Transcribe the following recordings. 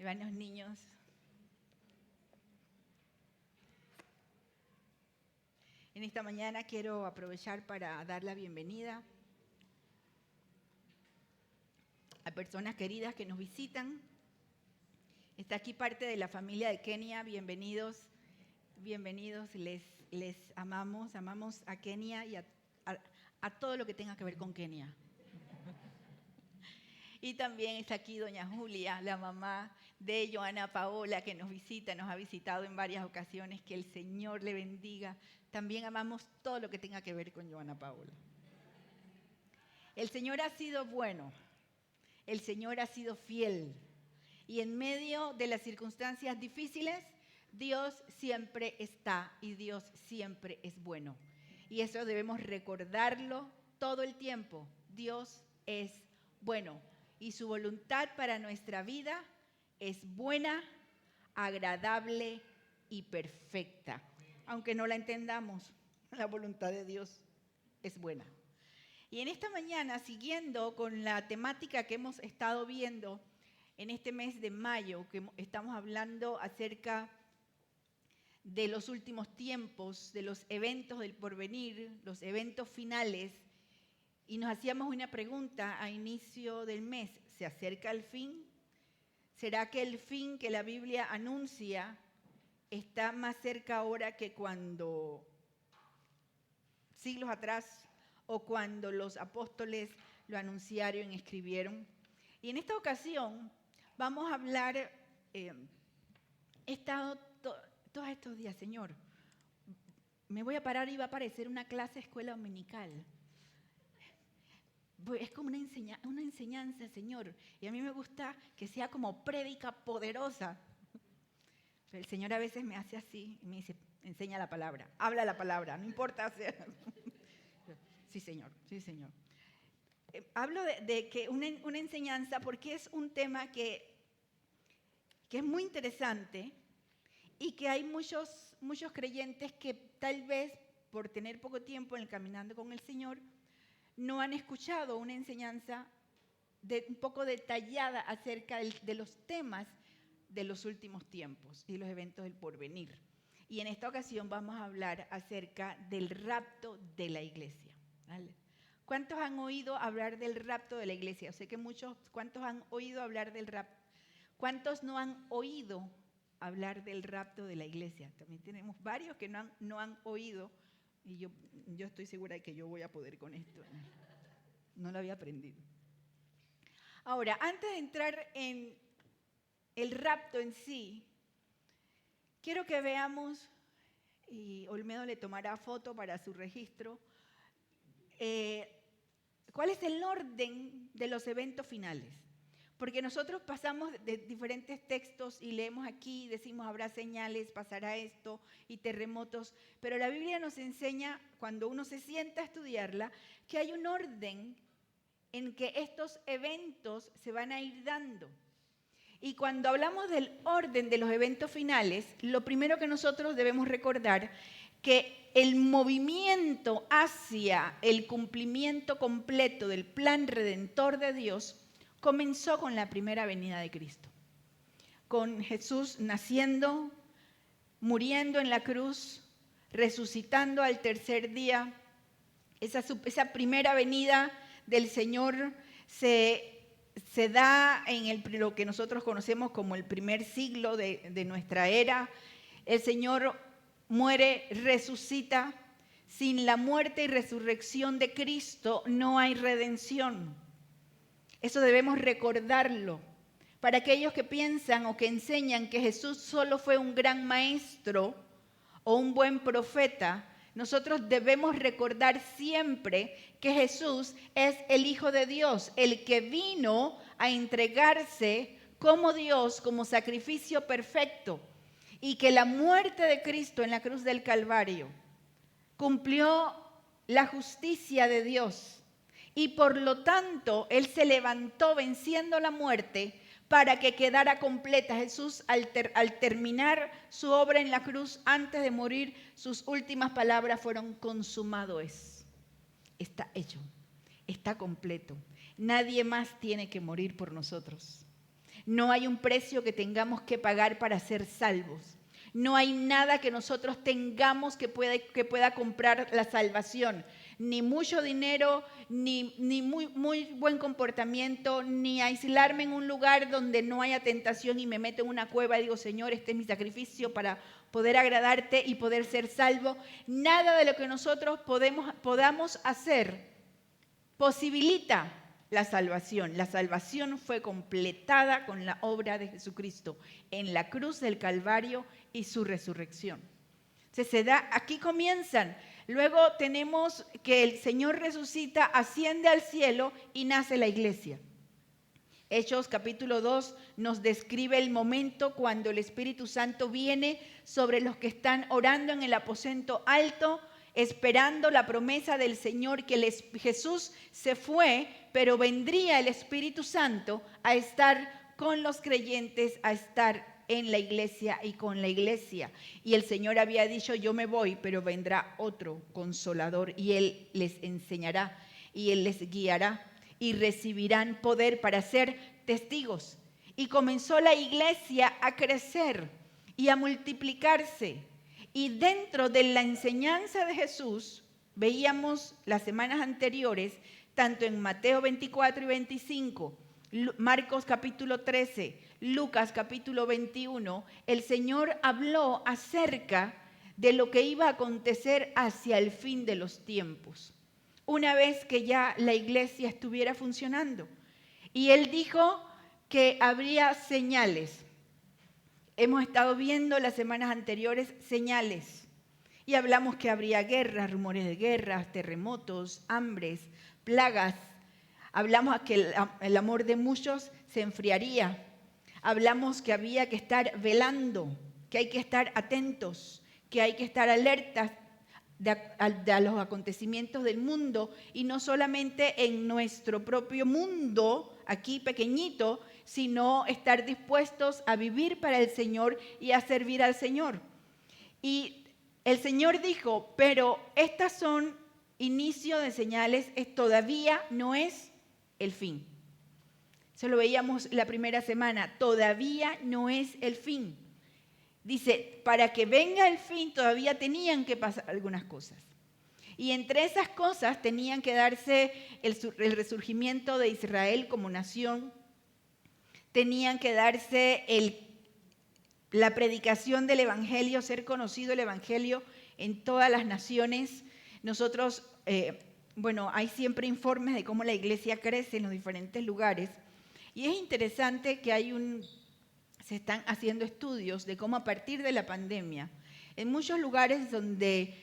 Ahí van los niños. En esta mañana quiero aprovechar para dar la bienvenida a personas queridas que nos visitan. Está aquí parte de la familia de Kenia. Bienvenidos, bienvenidos. Les amamos a Kenia y a todo lo que tenga que ver con Kenia. Y también está aquí doña Julia, la mamá de Joana Paola, que nos visita, nos ha visitado en varias ocasiones. Que el Señor le bendiga. También amamos todo lo que tenga que ver con Joana Paola. El Señor ha sido bueno, el Señor ha sido fiel. Y en medio de las circunstancias difíciles, Dios siempre está y Dios siempre es bueno. Y eso debemos recordarlo todo el tiempo. Dios es bueno. Y su voluntad para nuestra vida es buena, agradable y perfecta. Aunque no la entendamos, la voluntad de Dios es buena. Y en esta mañana, siguiendo con la temática que hemos estado viendo en este mes de mayo, que estamos hablando acerca de los últimos tiempos, de los eventos del porvenir, los eventos finales, y nos hacíamos una pregunta a inicio del mes: ¿se acerca el fin? ¿Será que el fin que la Biblia anuncia está más cerca ahora que cuando siglos atrás o cuando los apóstoles lo anunciaron y escribieron? Y en esta ocasión vamos a hablar, he estado todos estos días, Señor, me voy a parar y va a aparecer una clase de escuela dominical. Es como una enseñanza, Señor, y a mí me gusta que sea como prédica poderosa. Pero el Señor a veces me hace así y me dice: enseña la palabra, habla la palabra, no importa hacer. Sí, Señor, sí, Señor. Hablo de que una enseñanza porque es un tema que es muy interesante y que hay muchos creyentes que tal vez por tener poco tiempo en el caminando con el Señor no han escuchado una enseñanza un poco detallada acerca de los temas de los últimos tiempos y los eventos del porvenir. Y en esta ocasión vamos a hablar acerca del rapto de la iglesia. ¿Vale? ¿Cuántos han oído hablar del rapto de la iglesia? Yo sé que muchos. ¿Cuántos han oído hablar del rapto? ¿Cuántos no han oído hablar del rapto de la iglesia? También tenemos varios que no han oído. Y yo estoy segura de que yo voy a poder con esto. No lo había aprendido. Ahora, antes de entrar en el rapto en sí, quiero que veamos, y Olmedo le tomará foto para su registro, cuál es el orden de los eventos finales. Porque nosotros pasamos de diferentes textos y leemos aquí, decimos habrá señales, pasará esto y terremotos, pero la Biblia nos enseña, cuando uno se sienta a estudiarla, que hay un orden en que estos eventos se van a ir dando. Y cuando hablamos del orden de los eventos finales, lo primero que nosotros debemos recordar que el movimiento hacia el cumplimiento completo del plan redentor de Dios comenzó con la primera venida de Cristo, con Jesús naciendo, muriendo en la cruz, resucitando al tercer día. Esa primera venida del Señor se da en lo que nosotros conocemos como el primer siglo de nuestra era. El Señor muere, resucita. Sin la muerte y resurrección de Cristo no hay redención. Eso debemos recordarlo. Para aquellos que piensan o que enseñan que Jesús solo fue un gran maestro o un buen profeta, nosotros debemos recordar siempre que Jesús es el Hijo de Dios, el que vino a entregarse como Dios, como sacrificio perfecto, y que la muerte de Cristo en la cruz del Calvario cumplió la justicia de Dios. Y por lo tanto, Él se levantó venciendo la muerte para que quedara completa. Jesús, al terminar su obra en la cruz, antes de morir, sus últimas palabras fueron: consumado es. Está hecho, está completo. Nadie más tiene que morir por nosotros. No hay un precio que tengamos que pagar para ser salvos. No hay nada que nosotros tengamos que pueda comprar la salvación. Ni mucho dinero, ni muy buen comportamiento, ni aislarme en un lugar donde no haya tentación y me meto en una cueva y digo, Señor, este es mi sacrificio para poder agradarte y poder ser salvo. Nada de lo que nosotros podamos hacer posibilita la salvación. La salvación fue completada con la obra de Jesucristo en la cruz del Calvario y su resurrección. Se da, aquí comienzan. Luego tenemos que el Señor resucita, asciende al cielo y nace la iglesia. Hechos capítulo 2 nos describe el momento cuando el Espíritu Santo viene sobre los que están orando en el aposento alto, esperando la promesa del Señor, que Jesús se fue, pero vendría el Espíritu Santo a estar con los creyentes, a estar en la iglesia y con la iglesia. Y el Señor había dicho, yo me voy, pero vendrá otro consolador y Él les enseñará y Él les guiará y recibirán poder para ser testigos. Y comenzó la iglesia a crecer y a multiplicarse. Y dentro de la enseñanza de Jesús, veíamos las semanas anteriores, tanto en Mateo 24 y 25, Marcos capítulo 13, Lucas capítulo 21, el Señor habló acerca de lo que iba a acontecer hacia el fin de los tiempos, una vez que ya la iglesia estuviera funcionando. Y Él dijo que habría señales. Hemos estado viendo las semanas anteriores señales y hablamos que habría guerras, rumores de guerras, terremotos, hambres, plagas. Hablamos que el amor de muchos se enfriaría. Hablamos que había que estar velando, que hay que estar atentos, que hay que estar alertas a los acontecimientos del mundo y no solamente en nuestro propio mundo, aquí pequeñito, sino estar dispuestos a vivir para el Señor y a servir al Señor. Y el Señor dijo, pero estas son inicio de señales, todavía no es el fin. Eso lo veíamos la primera semana, todavía no es el fin. Dice, para que venga el fin todavía tenían que pasar algunas cosas. Y entre esas cosas tenían que darse el resurgimiento de Israel como nación, tenían que darse la predicación del Evangelio, ser conocido el Evangelio en todas las naciones. Nosotros, hay siempre informes de cómo la iglesia crece en los diferentes lugares. Y es interesante que se están haciendo estudios de cómo a partir de la pandemia, en muchos lugares donde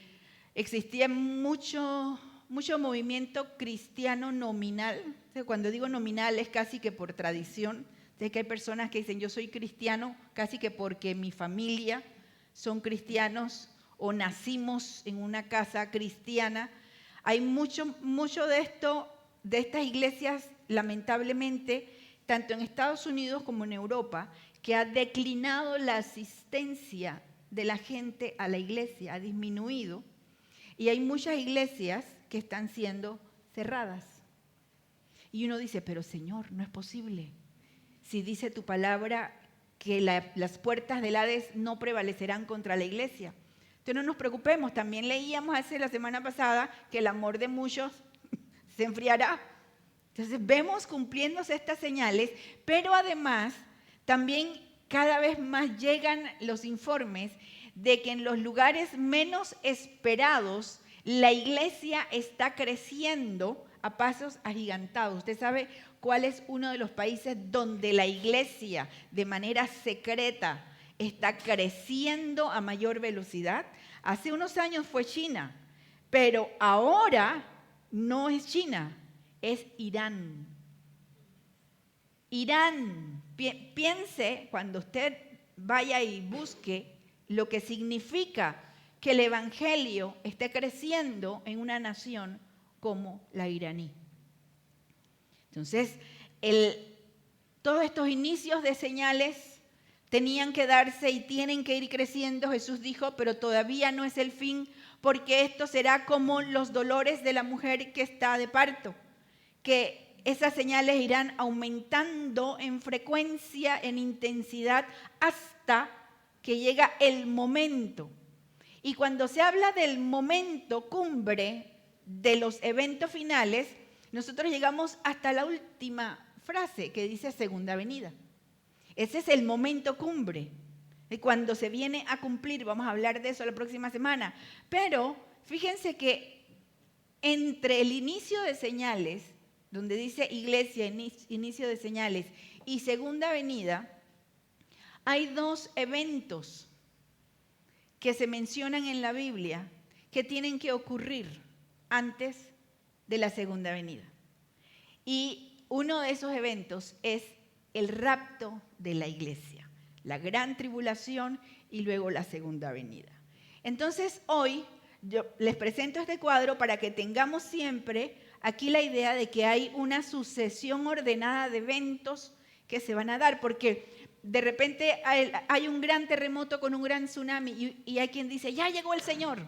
existía mucho movimiento cristiano nominal, o sea, cuando digo nominal es casi que por tradición, de que hay personas que dicen yo soy cristiano casi que porque mi familia son cristianos o nacimos en una casa cristiana. Hay mucho de esto, de estas iglesias, lamentablemente, tanto en Estados Unidos como en Europa, que ha declinado la asistencia de la gente a la iglesia, ha disminuido, y hay muchas iglesias que están siendo cerradas. Y uno dice, pero Señor, no es posible. Si dice tu palabra que las puertas del Hades no prevalecerán contra la iglesia. Entonces no nos preocupemos, también leíamos la semana pasada que el amor de muchos se enfriará. Entonces vemos cumpliéndose estas señales, pero además también cada vez más llegan los informes de que en los lugares menos esperados la iglesia está creciendo a pasos agigantados. Usted sabe cuál es uno de los países donde la iglesia de manera secreta está creciendo a mayor velocidad. Hace unos años fue China, pero ahora no es China, es Irán. Irán, piense cuando usted vaya y busque lo que significa que el evangelio esté creciendo en una nación como la iraní. Entonces, todos estos inicios de señales tenían que darse y tienen que ir creciendo. Jesús dijo, pero todavía no es el fin, porque esto será como los dolores de la mujer que está de parto, que esas señales irán aumentando en frecuencia, en intensidad, hasta que llega el momento. Y cuando se habla del momento cumbre de los eventos finales, nosotros llegamos hasta la última frase que dice segunda venida. Ese es el momento cumbre, cuando se viene a cumplir. Vamos a hablar de eso la próxima semana. Pero fíjense que entre el inicio de señales, donde dice iglesia, inicio de señales, y segunda venida, hay dos eventos que se mencionan en la Biblia que tienen que ocurrir antes de la segunda venida. Y uno de esos eventos es el rapto de la iglesia, la gran tribulación y luego la segunda venida. Entonces hoy yo les presento este cuadro para que tengamos siempre aquí la idea de que hay una sucesión ordenada de eventos que se van a dar, porque de repente hay un gran terremoto con un gran tsunami y hay quien dice, ya llegó el Señor.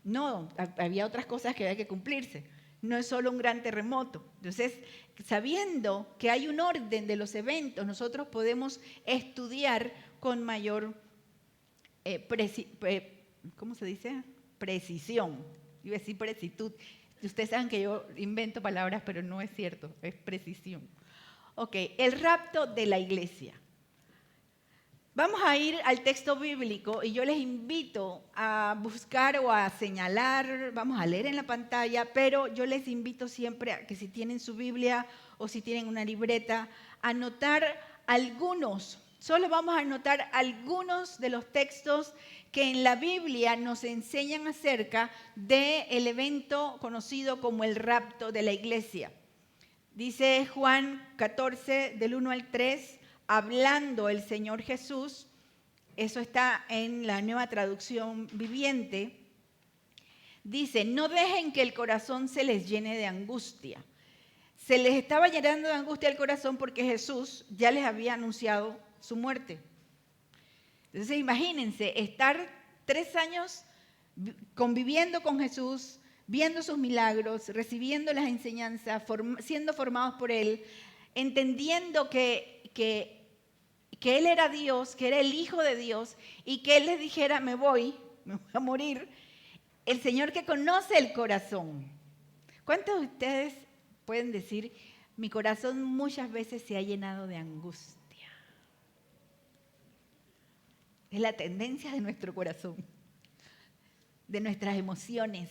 No, había otras cosas que había que cumplirse. No es solo un gran terremoto. Entonces, sabiendo que hay un orden de los eventos, nosotros podemos estudiar con mayor ¿cómo se dice? Precisión. Iba a decir precitud. Ustedes saben que yo invento palabras, pero no es cierto, es precisión. Ok, el rapto de la iglesia. Vamos a ir al texto bíblico y yo les invito a buscar o a señalar, vamos a leer en la pantalla, pero yo les invito siempre a que si tienen su Biblia o si tienen una libreta, anotar algunos, solo vamos a anotar algunos de los textos que en la Biblia nos enseñan acerca del evento conocido como el rapto de la iglesia. Dice Juan 14, del 1 al 3, hablando el Señor Jesús, eso está en la Nueva Traducción Viviente, dice, no dejen que el corazón se les llene de angustia. Se les estaba llenando de angustia el corazón porque Jesús ya les había anunciado su muerte. Entonces imagínense, estar 3 años conviviendo con Jesús, viendo sus milagros, recibiendo las enseñanzas, siendo formados por Él, entendiendo que Él era Dios, que era el Hijo de Dios, y que Él les dijera, me voy a morir. El Señor que conoce el corazón. ¿Cuántos de ustedes pueden decir, mi corazón muchas veces se ha llenado de angustia? Es la tendencia de nuestro corazón, de nuestras emociones.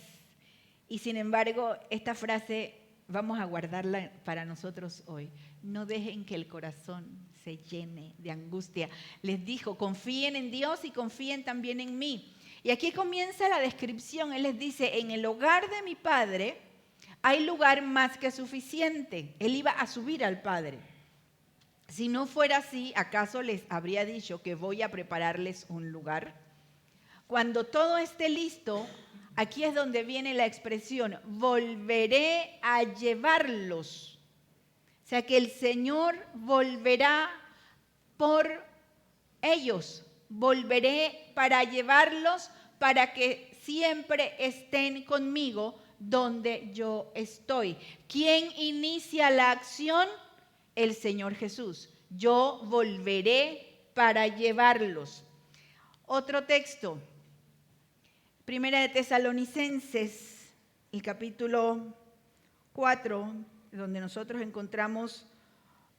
Y sin embargo, esta frase vamos a guardarla para nosotros hoy. No dejen que el corazón se llene de angustia. Les dijo, confíen en Dios y confíen también en mí. Y aquí comienza la descripción. Él les dice, en el hogar de mi Padre hay lugar más que suficiente. Él iba a subir al Padre. Si no fuera así, ¿acaso les habría dicho que voy a prepararles un lugar? Cuando todo esté listo, aquí es donde viene la expresión, volveré a llevarlos. O sea que el Señor volverá por ellos, volveré para llevarlos para que siempre estén conmigo donde yo estoy. ¿Quién inicia la acción? El Señor Jesús. Yo volveré para llevarlos. Otro texto. Primera de Tesalonicenses, el capítulo 4, donde nosotros encontramos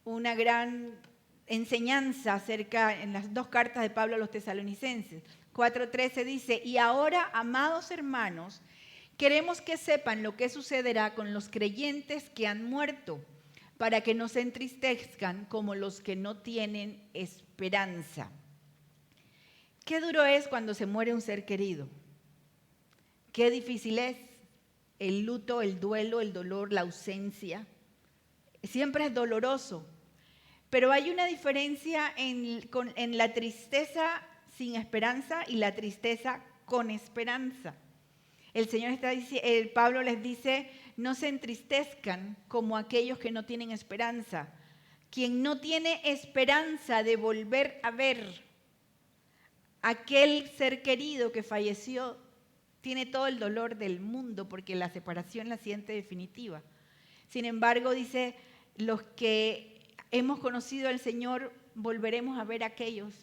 una gran enseñanza acerca, en las 2 cartas de Pablo a los tesalonicenses. 4:13 dice, y ahora, amados hermanos, queremos que sepan lo que sucederá con los creyentes que han muerto, para que no se entristezcan como los que no tienen esperanza. Qué duro es cuando se muere un ser querido. Qué difícil es el luto, el duelo, el dolor, la ausencia. Siempre es doloroso. Pero hay una diferencia en la tristeza sin esperanza y la tristeza con esperanza. El Señor está diciendo, Pablo les dice, no se entristezcan como aquellos que no tienen esperanza. Quien no tiene esperanza de volver a ver aquel ser querido que falleció, tiene todo el dolor del mundo porque la separación la siente definitiva. Sin embargo, dice, los que hemos conocido al Señor volveremos a ver a aquellos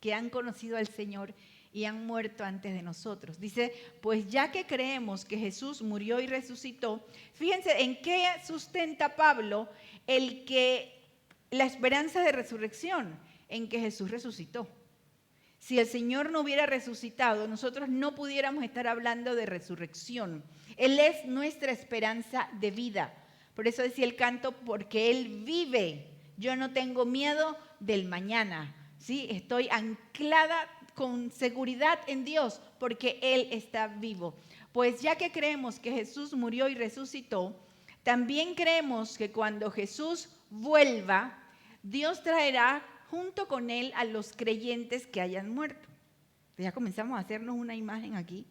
que han conocido al Señor y han muerto antes de nosotros. Dice, pues ya que creemos que Jesús murió y resucitó, fíjense en qué sustenta Pablo la esperanza de resurrección, en que Jesús resucitó. Si el Señor no hubiera resucitado, nosotros no pudiéramos estar hablando de resurrección. Él es nuestra esperanza de vida. Por eso decía el canto, porque Él vive. Yo no tengo miedo del mañana, ¿sí? Estoy anclada con seguridad en Dios, porque Él está vivo. Pues ya que creemos que Jesús murió y resucitó, también creemos que cuando Jesús vuelva, Dios traerá junto con Él a los creyentes que hayan muerto. Ya comenzamos a hacernos una imagen aquí.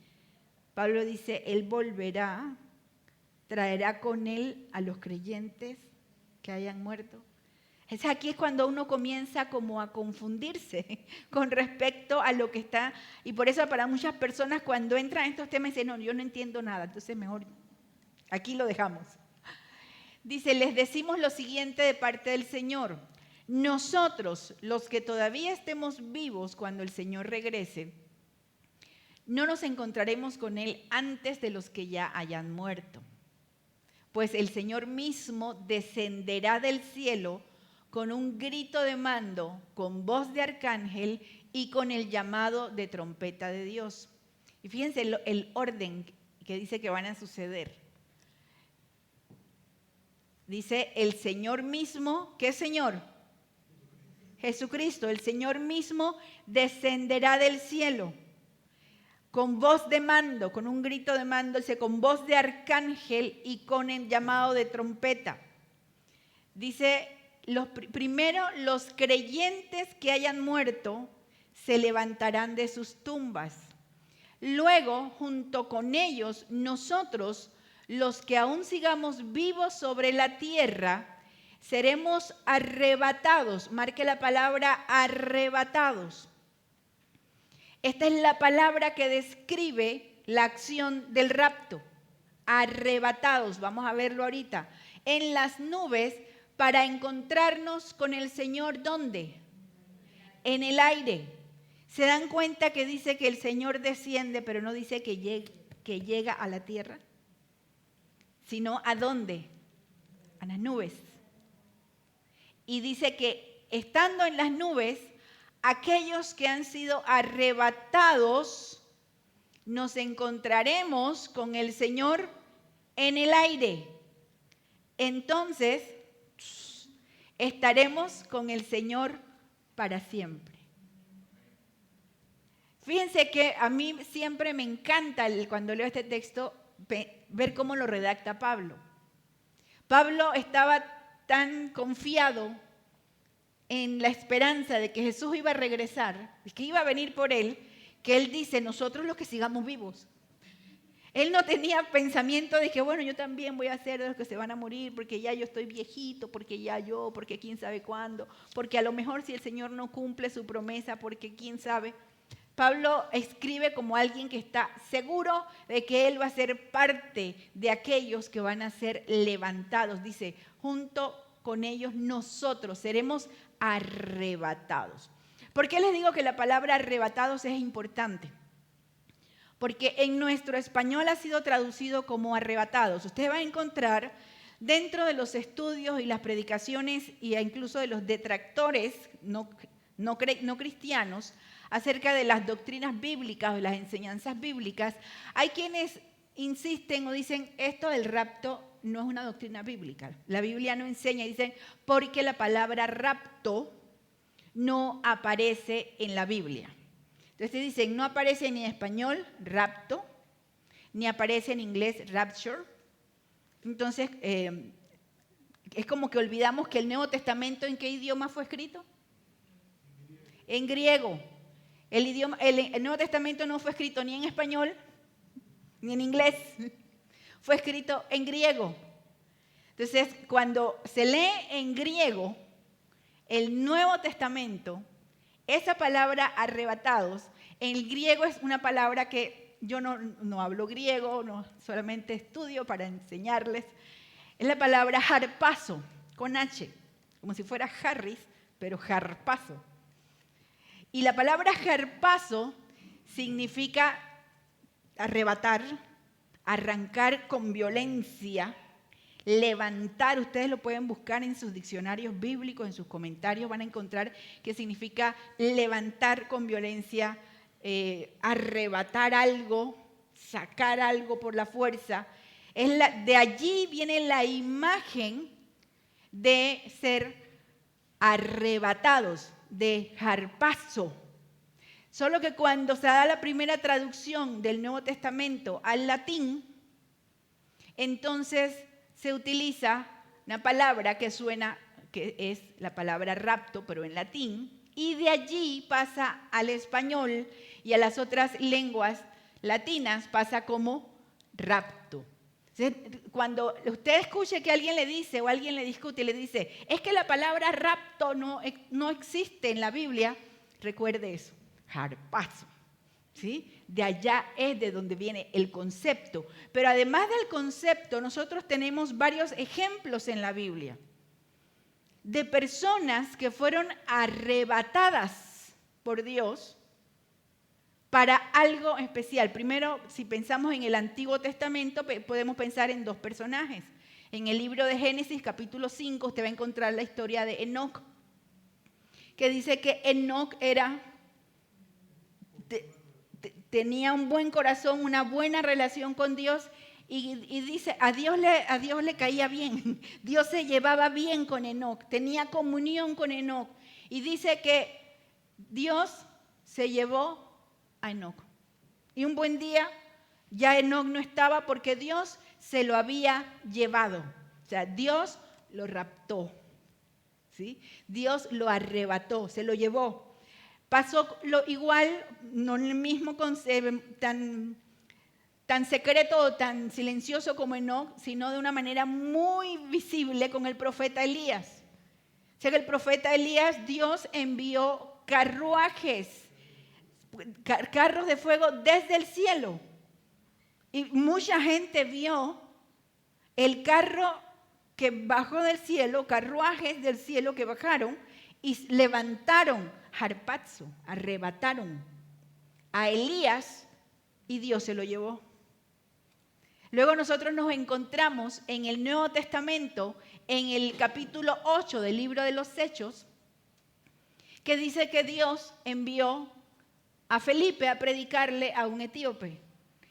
Pablo dice, Él volverá, traerá con Él a los creyentes que hayan muerto. Aquí es cuando uno comienza como a confundirse con respecto a lo que está. Y por eso para muchas personas cuando entran en estos temas dicen, no, yo no entiendo nada, entonces mejor aquí lo dejamos. Dice, les decimos lo siguiente de parte del Señor. Nosotros, los que todavía estemos vivos cuando el Señor regrese, no nos encontraremos con Él antes de los que ya hayan muerto. Pues el Señor mismo descenderá del cielo con un grito de mando, con voz de arcángel y con el llamado de trompeta de Dios. Y fíjense el orden que dice que van a suceder. Dice el Señor mismo, ¿qué Señor? Jesucristo, el Señor mismo descenderá del cielo con voz de mando, con un grito de mando, dice, con voz de arcángel y con el llamado de trompeta. Dice, primero los creyentes que hayan muerto se levantarán de sus tumbas. Luego, junto con ellos, nosotros, los que aún sigamos vivos sobre la tierra, seremos arrebatados. Marque la palabra arrebatados. Esta es la palabra que describe la acción del rapto. Arrebatados, vamos a verlo ahorita. En las nubes para encontrarnos con el Señor, ¿dónde? En el aire. ¿Se dan cuenta que dice que el Señor desciende, pero no dice que llega a la tierra? Sino ¿a dónde? A las nubes. Y dice que estando en las nubes, aquellos que han sido arrebatados, nos encontraremos con el Señor en el aire. Entonces, estaremos con el Señor para siempre. Fíjense que a mí siempre me encanta cuando leo este texto ver cómo lo redacta Pablo. Pablo estaba tan confiado en la esperanza de que Jesús iba a regresar, y que iba a venir por él, que él dice, nosotros los que sigamos vivos. Él no tenía pensamiento de que, bueno, yo también voy a ser de los que se van a morir, porque ya yo estoy viejito, porque quién sabe cuándo, porque a lo mejor si el Señor no cumple su promesa, porque quién sabe. Pablo escribe como alguien que está seguro de que él va a ser parte de aquellos que van a ser levantados. Dice, junto con ellos nosotros seremos arrebatados. ¿Por qué les digo que la palabra arrebatados es importante? Porque en nuestro español ha sido traducido como arrebatados. Usted va a encontrar dentro de los estudios y las predicaciones e incluso de los detractores no cristianos acerca de las doctrinas bíblicas o las enseñanzas bíblicas, hay quienes insisten o dicen esto del rapto no es una doctrina bíblica. La Biblia no enseña, dicen, porque la palabra rapto no aparece en la Biblia. Entonces dicen, no aparece ni en español, rapto, ni aparece en inglés, rapture. Entonces, es como que olvidamos que el Nuevo Testamento, ¿en qué idioma fue escrito? En griego. El Nuevo Testamento no fue escrito ni en español, ni en inglés. Fue escrito en griego. Entonces, cuando se lee en griego el Nuevo Testamento, esa palabra arrebatados, en el griego es una palabra que yo no hablo griego, no solamente estudio para enseñarles. Es la palabra harpazo. con H, como si fuera Harris, pero harpazo. Y la palabra harpazo significa arrebatar, arrancar con violencia, levantar. Ustedes lo pueden buscar en sus diccionarios bíblicos, en sus comentarios van a encontrar que significa levantar con violencia, arrebatar algo, sacar algo por la fuerza. De allí viene la imagen de ser arrebatados, de harpazo. Solo que cuando se da la primera traducción del Nuevo Testamento al latín, entonces se utiliza una palabra que suena, que es la palabra rapto, pero en latín, y de allí pasa al español y a las otras lenguas latinas pasa como rapto. Cuando usted escuche que alguien le dice o alguien le discute y le dice, es que la palabra rapto no existe en la Biblia, recuerde eso, harpazo. ¿Sí? De allá es de donde viene el concepto. Pero además del concepto, nosotros tenemos varios ejemplos en la Biblia de personas que fueron arrebatadas por Dios para algo especial. Primero, si pensamos en el Antiguo Testamento, podemos pensar en dos personajes. En el libro de Génesis, capítulo 5, usted va a encontrar la historia de Enoc, que dice que Enoc tenía un buen corazón, una buena relación con Dios y dice, a Dios le caía bien. Dios se llevaba bien con Enoc, tenía comunión con Enoc. Y dice que Dios se llevó a Enoc. Y un buen día ya Enoc no estaba porque Dios se lo había llevado. O sea, Dios lo raptó. ¿Sí? Dios lo arrebató, se lo llevó. Pasó lo igual, no el mismo tan secreto o tan silencioso como Enoc, sino de una manera muy visible con el profeta Elías. O sea que el profeta Elías, Dios envió carruajes, carros de fuego desde el cielo. Y mucha gente vio el carro que bajó del cielo, carruajes del cielo que bajaron y levantaron harpazo, arrebataron a Elías y Dios se lo llevó. Luego nosotros nos encontramos en el Nuevo Testamento, en el capítulo 8 del libro de los Hechos, que dice que Dios envió a Felipe a predicarle a un etíope.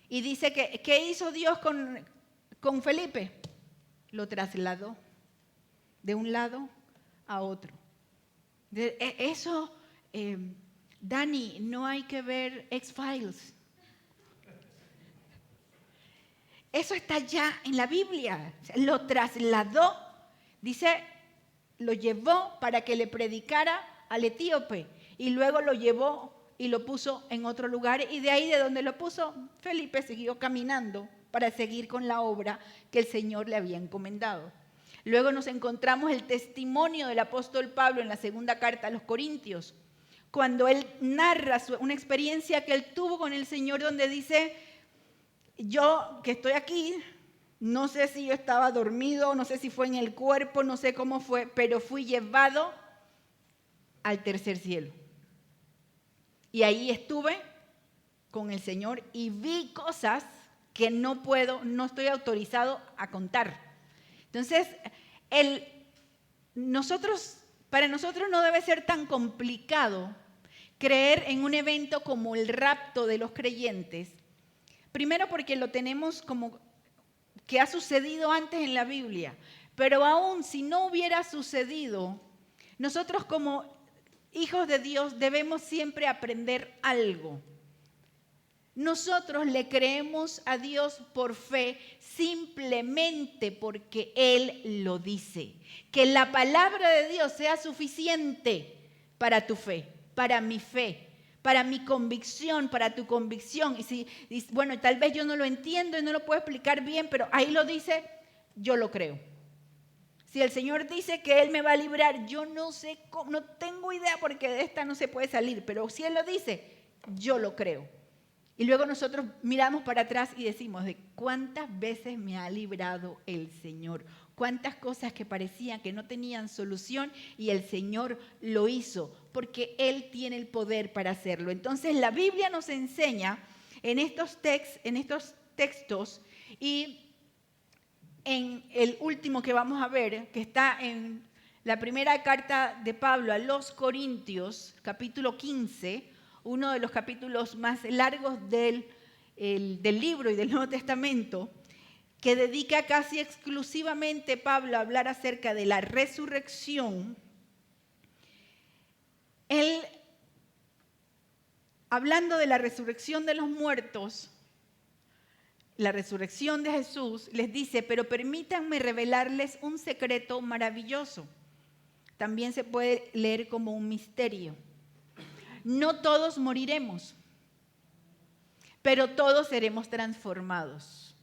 Y dice que, ¿qué hizo Dios con Felipe? Lo trasladó de un lado a otro. Eso, Dani, no hay que ver X-Files. Eso está ya en la Biblia. Lo trasladó, dice, lo llevó para que le predicara al etíope y luego lo llevó y lo puso en otro lugar y de ahí de donde lo puso, Felipe siguió caminando para seguir con la obra que el Señor le había encomendado. Luego nos encontramos el testimonio del apóstol Pablo en la segunda carta a los Corintios, cuando él narra una experiencia que él tuvo con el Señor donde dice, yo que estoy aquí, no sé si yo estaba dormido, no sé si fue en el cuerpo, no sé cómo fue, pero fui llevado al tercer cielo. Y ahí estuve con el Señor y vi cosas que no estoy autorizado a contar. Entonces, para nosotros no debe ser tan complicado creer en un evento como el rapto de los creyentes. Primero porque lo tenemos como que ha sucedido antes en la Biblia. Pero aún si no hubiera sucedido, nosotros como hijos de Dios debemos siempre aprender algo. Nosotros le creemos a Dios por fe simplemente porque Él lo dice. Que la palabra de Dios sea suficiente para tu fe, para mi fe, para mi convicción, para tu convicción. Y bueno, tal vez yo no lo entiendo y no lo puedo explicar bien, pero ahí lo dice, yo lo creo. Si el Señor dice que Él me va a librar, yo no sé cómo, no tengo idea porque de esta no se puede salir, pero si Él lo dice, yo lo creo. Y luego nosotros miramos para atrás y decimos, ¿de cuántas veces me ha librado el Señor? Cuántas cosas que parecían que no tenían solución y el Señor lo hizo, porque Él tiene el poder para hacerlo. Entonces la Biblia nos enseña en estos textos y en el último que vamos a ver, que está en la primera carta de Pablo a los Corintios, capítulo 15, uno de los capítulos más largos del libro y del Nuevo Testamento, que dedica casi exclusivamente Pablo a hablar acerca de la resurrección. Él, hablando de la resurrección de los muertos, la resurrección de Jesús, les dice, pero permítanme revelarles un secreto maravilloso. También se puede leer como un misterio. No todos moriremos, pero todos seremos transformados.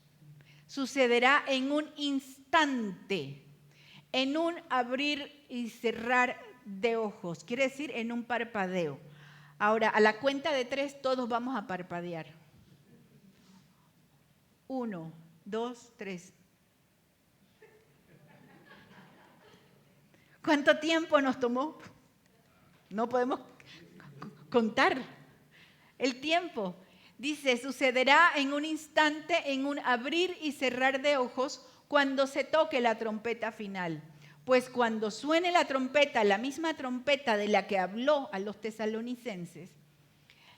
Sucederá en un instante, en un abrir y cerrar de ojos. Quiere decir en un parpadeo. Ahora, a la cuenta de 3 todos vamos a parpadear. 1, 2, 3. ¿Cuánto tiempo nos tomó? No podemos contar el tiempo. Dice, sucederá en un instante, en un abrir y cerrar de ojos, cuando se toque la trompeta final. Pues cuando suene la trompeta, la misma trompeta de la que habló a los tesalonicenses,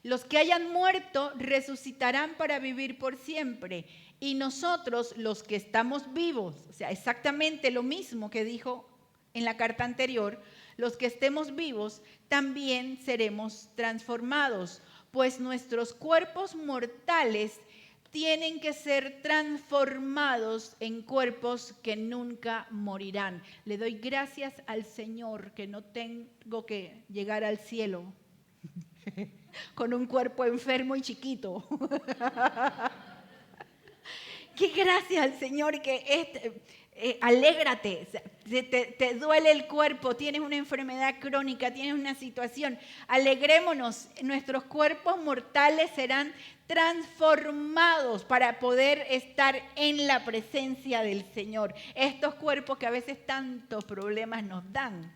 los que hayan muerto resucitarán para vivir por siempre. Y nosotros, los que estamos vivos, o sea, exactamente lo mismo que dijo en la carta anterior, los que estemos vivos también seremos transformados, pues nuestros cuerpos mortales tienen que ser transformados en cuerpos que nunca morirán. Le doy gracias al Señor que no tengo que llegar al cielo con un cuerpo enfermo y chiquito. Qué gracias al Señor que alégrate, te duele el cuerpo, tienes una enfermedad crónica, tienes una situación, alegrémonos, nuestros cuerpos mortales serán transformados para poder estar en la presencia del Señor. Estos cuerpos que a veces tantos problemas nos dan.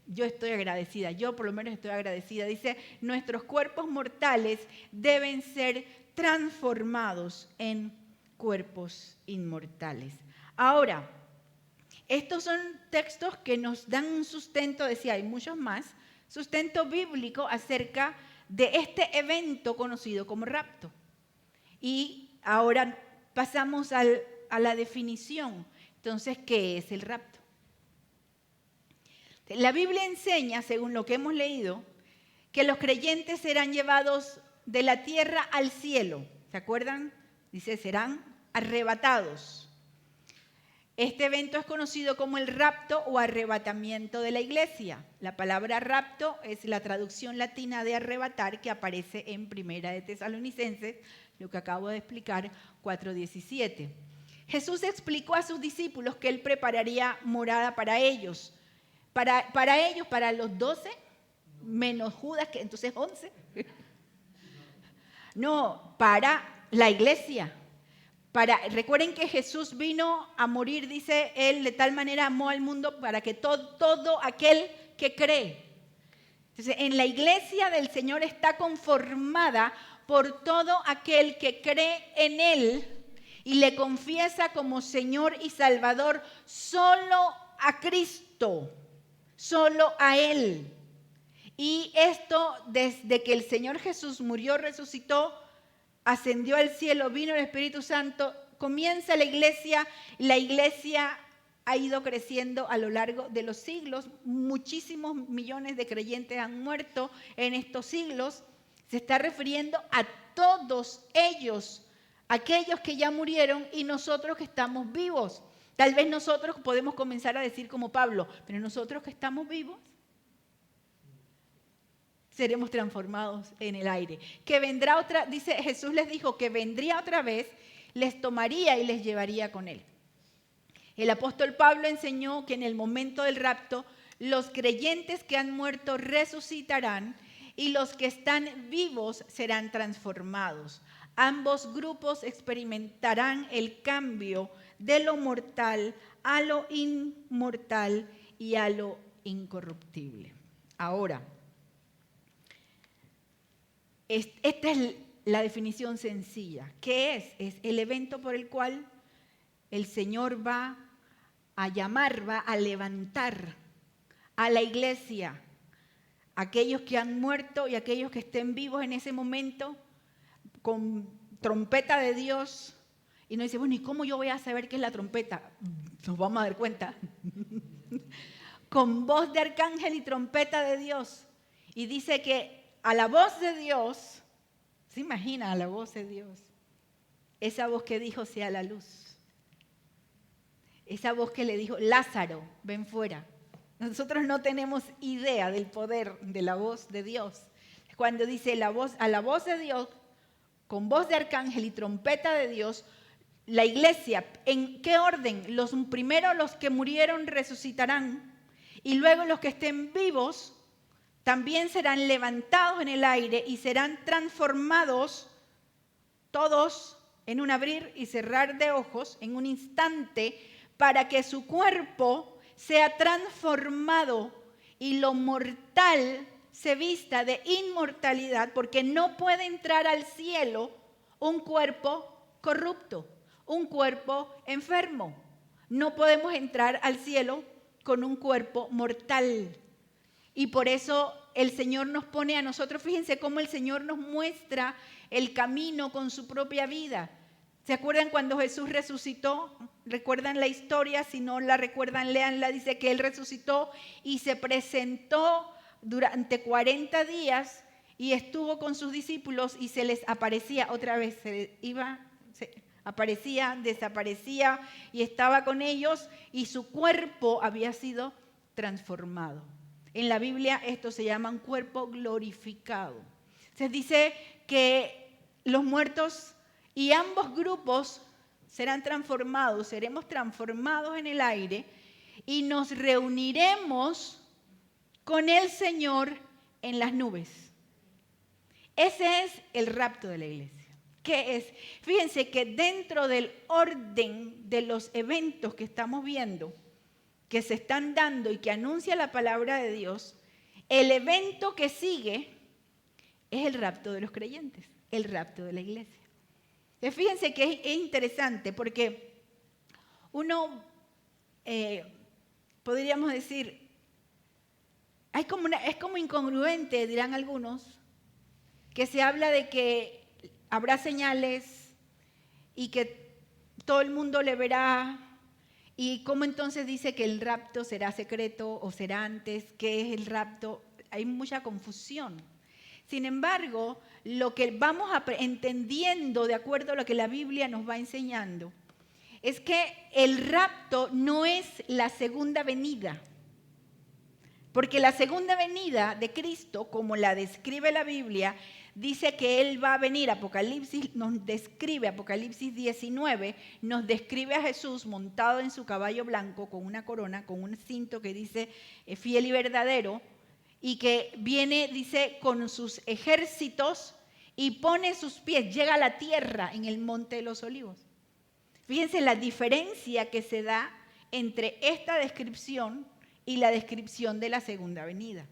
Yo estoy agradecida, yo por lo menos estoy agradecida. Dice, nuestros cuerpos mortales deben ser transformados en cuerpos inmortales. Ahora, estos son textos que nos dan un sustento, decía, hay muchos más, sustento bíblico acerca de este evento conocido como rapto. Y ahora pasamos a la definición. Entonces, ¿qué es el rapto? La Biblia enseña, según lo que hemos leído, que los creyentes serán llevados de la tierra al cielo. ¿Se acuerdan? Dice, serán arrebatados. Este evento es conocido como el rapto o arrebatamiento de la iglesia. La palabra rapto es la traducción latina de arrebatar que aparece en Primera de Tesalonicenses, lo que acabo de explicar, 4:17. Jesús explicó a sus discípulos que Él prepararía morada para ellos. Para los 12, menos Judas, que entonces 11. No, para la iglesia. Recuerden que Jesús vino a morir, dice Él, de tal manera amó al mundo para que todo aquel que cree. Entonces, en la iglesia del Señor está conformada por todo aquel que cree en Él y le confiesa como Señor y Salvador solo a Cristo. Solo a Él. Y esto desde que el Señor Jesús murió, resucitó, ascendió al cielo, vino el Espíritu Santo, comienza la iglesia ha ido creciendo a lo largo de los siglos. Muchísimos millones de creyentes han muerto en estos siglos. Se está refiriendo a todos ellos, aquellos que ya murieron y nosotros que estamos vivos. Tal vez nosotros podemos comenzar a decir como Pablo, pero nosotros que estamos vivos, seremos transformados en el aire. Que vendrá otra, dice Jesús les dijo que vendría otra vez, les tomaría y les llevaría con Él. El apóstol Pablo enseñó que en el momento del rapto, los creyentes que han muerto resucitarán y los que están vivos serán transformados. Ambos grupos experimentarán el cambio de lo mortal a lo inmortal y a lo incorruptible. Ahora, esta es la definición sencilla. ¿Qué es? Es el evento por el cual el Señor va a llamar, va a levantar a la iglesia, aquellos que han muerto y aquellos que estén vivos en ese momento, con trompeta de Dios. Y nos dice, bueno, ¿y cómo yo voy a saber qué es la trompeta? Nos vamos a dar cuenta. Con voz de arcángel y trompeta de Dios. Y dice que a la voz de Dios, ¿se imagina a la voz de Dios? Esa voz que dijo, sea la luz. Esa voz que le dijo, Lázaro, ven fuera. Nosotros no tenemos idea del poder de la voz de Dios. Cuando dice a la voz de Dios, con voz de arcángel y trompeta de Dios, la iglesia, ¿en qué orden? Primero los que murieron resucitarán y luego los que estén vivos también serán levantados en el aire y serán transformados todos en un abrir y cerrar de ojos, en un instante, para que su cuerpo sea transformado y lo mortal se vista de inmortalidad, porque no puede entrar al cielo un cuerpo corrupto, un cuerpo enfermo. No podemos entrar al cielo con un cuerpo mortal. Y por eso el Señor nos pone a nosotros, fíjense cómo el Señor nos muestra el camino con su propia vida. ¿Se acuerdan cuando Jesús resucitó? ¿Recuerdan la historia? Si no la recuerdan, léanla. Dice que Él resucitó y se presentó durante 40 días y estuvo con sus discípulos y se les aparecía otra vez. Aparecía, desaparecía y estaba con ellos y su cuerpo había sido transformado. En la Biblia esto se llama un cuerpo glorificado. Se dice que los muertos y ambos grupos serán transformados, seremos transformados en el aire y nos reuniremos con el Señor en las nubes. Ese es el rapto de la iglesia. ¿Qué es? Fíjense que dentro del orden de los eventos que estamos viendo, que se están dando y que anuncia la palabra de Dios, el evento que sigue es el rapto de los creyentes, el rapto de la iglesia. Fíjense que es interesante porque uno, podríamos decir, es como incongruente, dirán algunos, que se habla de que habrá señales y que todo el mundo le verá. ¿Y cómo entonces dice que el rapto será secreto o será antes? ¿Qué es el rapto? Hay mucha confusión. Sin embargo, lo que vamos entendiendo de acuerdo a lo que la Biblia nos va enseñando es que el rapto no es la segunda venida. Porque la segunda venida de Cristo, como la describe la Biblia, dice que Él va a venir. Apocalipsis 19, nos describe a Jesús montado en su caballo blanco con una corona, con un cinto que dice fiel y verdadero, y que viene, dice, con sus ejércitos y pone sus pies, llega a la tierra en el monte de los olivos. Fíjense la diferencia que se da entre esta descripción y la descripción de la segunda venida.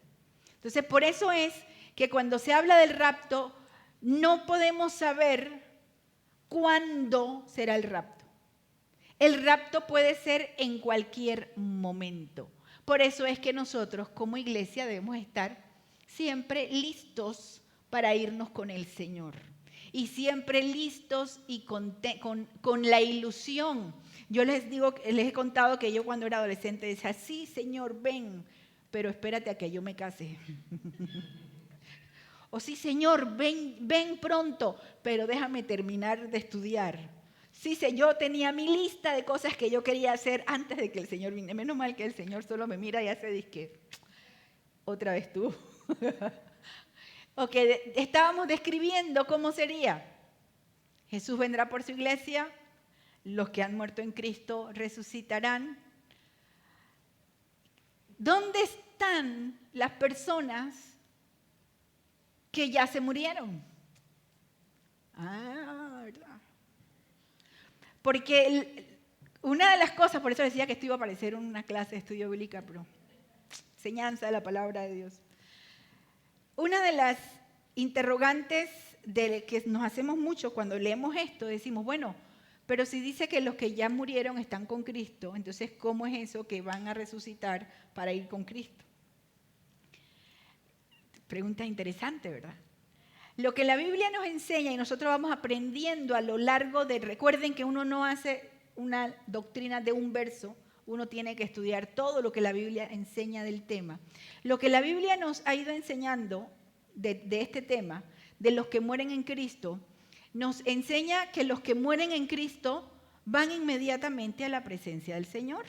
Entonces, por eso es que cuando se habla del rapto, no podemos saber cuándo será el rapto. El rapto puede ser en cualquier momento. Por eso es que nosotros como iglesia debemos estar siempre listos para irnos con el Señor. Y siempre listos y con la ilusión. Yo les he contado que yo cuando era adolescente decía, sí, Señor, ven, pero espérate a que yo me case. O sí, Señor, ven pronto, pero déjame terminar de estudiar. Sí, yo tenía mi lista de cosas que yo quería hacer antes de que el Señor viniera. Menos mal que el Señor solo me mira y hace disque, otra vez tú. Estábamos describiendo cómo sería. Jesús vendrá por su iglesia, los que han muerto en Cristo resucitarán. ¿Dónde están las personas que ya se murieron. ¿Verdad? Porque una de las cosas, por eso decía que esto iba a parecer una clase de estudio bíblica, pero enseñanza de la palabra de Dios. Una de las interrogantes que nos hacemos mucho cuando leemos esto, decimos, bueno, pero si dice que los que ya murieron están con Cristo, entonces ¿cómo es eso que van a resucitar para ir con Cristo? Pregunta interesante, ¿verdad? Lo que la Biblia nos enseña y nosotros vamos aprendiendo a lo largo de... Recuerden que uno no hace una doctrina de un verso, uno tiene que estudiar todo lo que la Biblia enseña del tema. Lo que la Biblia nos ha ido enseñando de este tema, de los que mueren en Cristo, nos enseña que los que mueren en Cristo van inmediatamente a la presencia del Señor.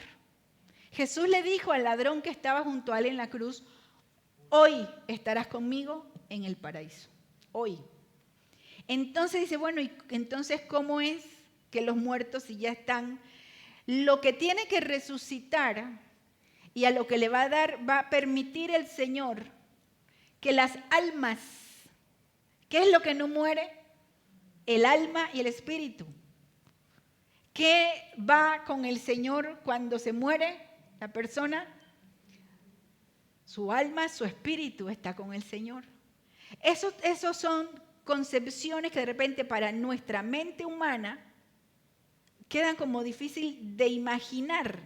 Jesús le dijo al ladrón que estaba junto a él en la cruz, hoy estarás conmigo en el paraíso. Hoy. Entonces dice, bueno, ¿y entonces cómo es que los muertos, si ya están, lo que tiene que resucitar y a lo que le va a dar, va a permitir el Señor que las almas, ¿qué es lo que no muere? El alma y el espíritu. ¿Qué va con el Señor cuando se muere la persona? Su alma, su espíritu está con el Señor. Esos son concepciones que de repente para nuestra mente humana quedan como difícil de imaginar.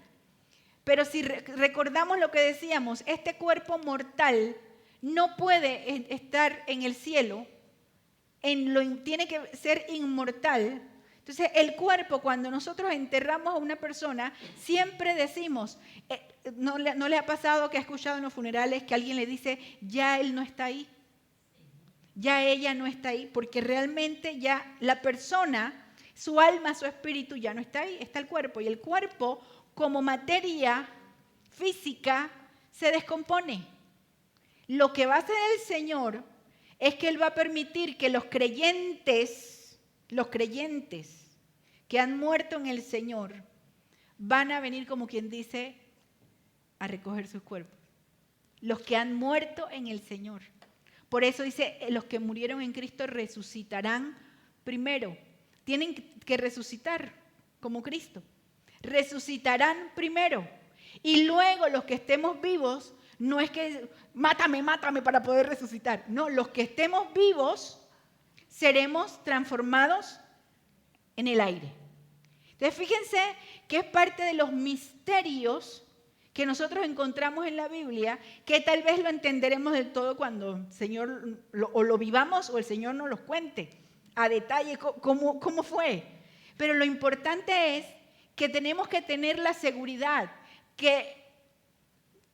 Pero si recordamos lo que decíamos, este cuerpo mortal no puede estar en el cielo, tiene que ser inmortal. Entonces el cuerpo, cuando nosotros enterramos a una persona, siempre decimos, ¿no le ha pasado que ha escuchado en los funerales que alguien le dice, ya él no está ahí? Ya ella no está ahí, porque realmente ya la persona, su alma, su espíritu ya no está ahí, está el cuerpo. Y el cuerpo, como materia física, se descompone. Lo que va a hacer el Señor es que Él va a permitir que los creyentes que han muerto en el Señor, van a venir, como quien dice, a recoger sus cuerpos. Los que han muerto en el Señor. Por eso dice, los que murieron en Cristo resucitarán primero. Tienen que resucitar como Cristo. Resucitarán primero. Y luego los que estemos vivos, no es que mátame para poder resucitar. No, los que estemos vivos seremos transformados en el aire. Entonces fíjense que es parte de los misterios que nosotros encontramos en la Biblia, que tal vez lo entenderemos del todo cuando el Señor lo vivamos o el Señor nos los cuente a detalle cómo fue. Pero lo importante es que tenemos que tener la seguridad que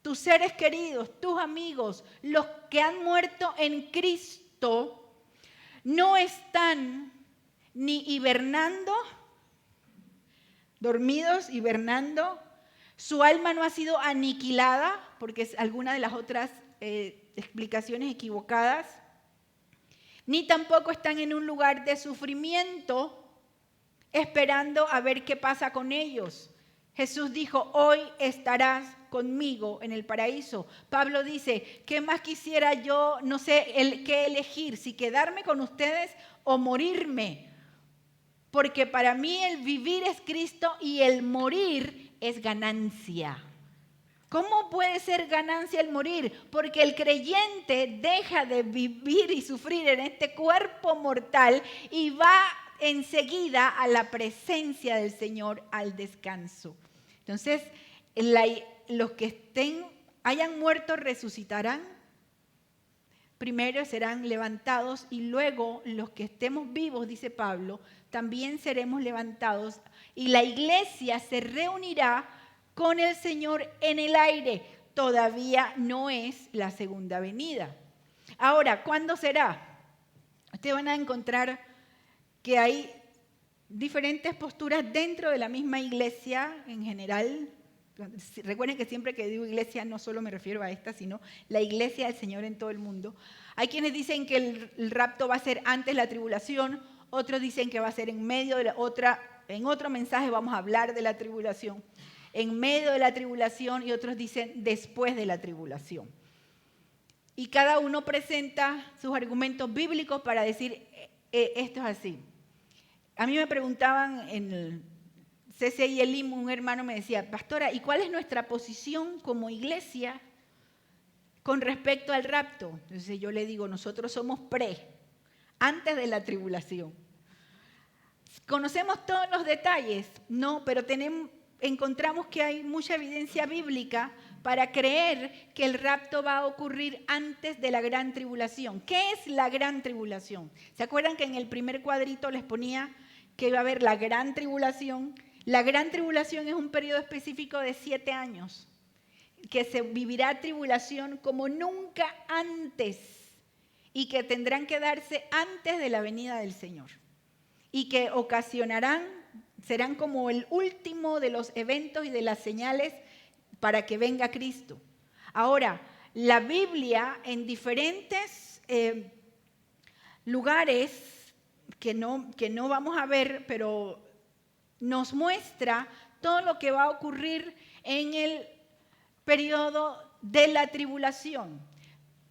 tus seres queridos, tus amigos, los que han muerto en Cristo, no están ni hibernando, dormidos, hibernando. Su alma no ha sido aniquilada, porque es alguna de las otras explicaciones equivocadas, ni tampoco están en un lugar de sufrimiento esperando a ver qué pasa con ellos. Jesús dijo, hoy estarás conmigo en el paraíso. Pablo dice, ¿qué más quisiera yo, no sé, qué elegir, si quedarme con ustedes o morirme? Porque para mí el vivir es Cristo y el morir es ganancia. ¿Cómo puede ser ganancia el morir? Porque el creyente deja de vivir y sufrir en este cuerpo mortal y va enseguida a la presencia del Señor, al descanso. Entonces, los que hayan muerto resucitarán. Primero serán levantados y luego los que estemos vivos, dice Pablo, también seremos levantados y la iglesia se reunirá con el Señor en el aire. Todavía no es la segunda venida. Ahora, ¿cuándo será? Ustedes van a encontrar que hay diferentes posturas dentro de la misma iglesia en general. Recuerden que siempre que digo iglesia no solo me refiero a esta, sino la iglesia del Señor en todo el mundo. Hay quienes dicen que el rapto va a ser antes de la tribulación, otros dicen que va a ser en medio de en otro mensaje vamos a hablar de la tribulación, en medio de la tribulación, y otros dicen después de la tribulación. y cada uno presenta sus argumentos bíblicos para decir, esto es así. A mí me preguntaban en el CCI Elim, un hermano me decía, pastora, ¿y cuál es nuestra posición como iglesia con respecto al rapto? Entonces yo le digo, nosotros somos antes de la tribulación. ¿Conocemos todos los detalles? No, pero encontramos que hay mucha evidencia bíblica para creer que el rapto va a ocurrir antes de la gran tribulación. ¿Qué es la gran tribulación? ¿Se acuerdan que en el primer cuadrito les ponía que iba a haber la gran tribulación? La gran tribulación es un periodo específico de 7 años, que se vivirá tribulación como nunca antes y que tendrán que darse antes de la venida del Señor y que serán como el último de los eventos y de las señales para que venga Cristo. Ahora, la Biblia en diferentes lugares que no vamos a ver, pero nos muestra todo lo que va a ocurrir en el periodo de la tribulación.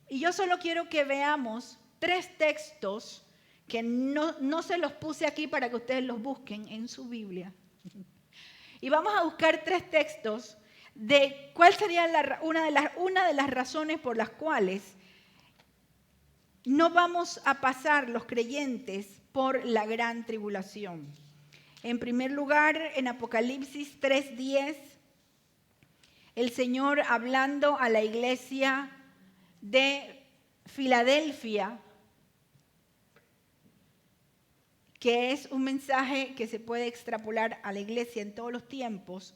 Y yo solo quiero que veamos 3 textos que no se los puse aquí para que ustedes los busquen en su Biblia. Y vamos a buscar 3 textos de cuál sería una de las razones por las cuales no vamos a pasar los creyentes por la gran tribulación. En primer lugar, en Apocalipsis 3:10, el Señor hablando a la iglesia de Filadelfia, que es un mensaje que se puede extrapolar a la iglesia en todos los tiempos,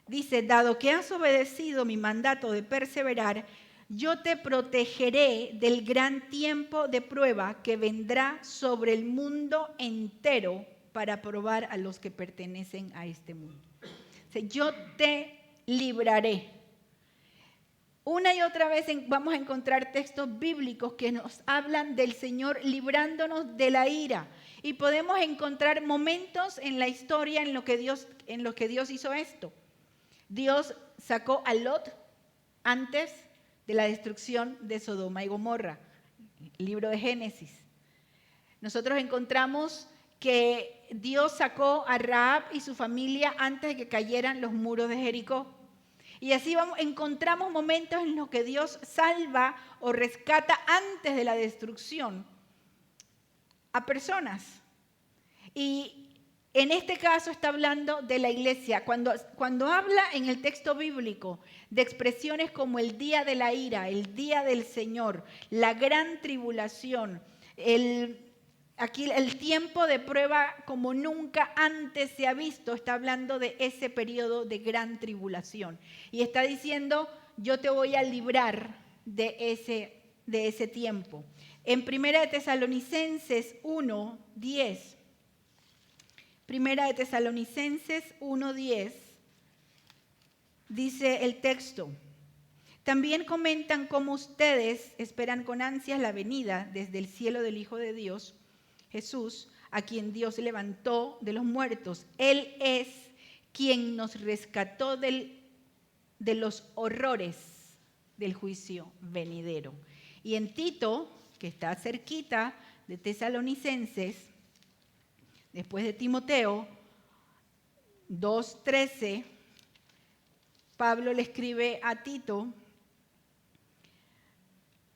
dice, dado que has obedecido mi mandato de perseverar, yo te protegeré del gran tiempo de prueba que vendrá sobre el mundo entero para probar a los que pertenecen a este mundo. O sea, yo te libraré. Una y otra vez vamos a encontrar textos bíblicos que nos hablan del Señor librándonos de la ira. Y podemos encontrar momentos en la historia en los que Dios hizo esto. Dios sacó a Lot antes de la destrucción de Sodoma y Gomorra. Libro de Génesis. Nosotros encontramos que Dios sacó a Rahab y su familia antes de que cayeran los muros de Jericó. Y así encontramos momentos en los que Dios salva o rescata antes de la destrucción a personas. Y en este caso está hablando de la iglesia. Cuando habla en el texto bíblico de expresiones como el día de la ira, el día del Señor, la gran tribulación, aquí el tiempo de prueba como nunca antes se ha visto, está hablando de ese periodo de gran tribulación. Y está diciendo, yo te voy a librar de ese tiempo. En 1 Tesalonicenses 1:10, 1 Tesalonicenses 1:10, dice el texto, también comentan cómo ustedes esperan con ansias la venida desde el cielo del Hijo de Dios, Jesús, a quien Dios levantó de los muertos. Él es quien nos rescató de los horrores del juicio venidero. Y en Tito, que está cerquita de Tesalonicenses, después de Timoteo, 2:13, Pablo le escribe a Tito,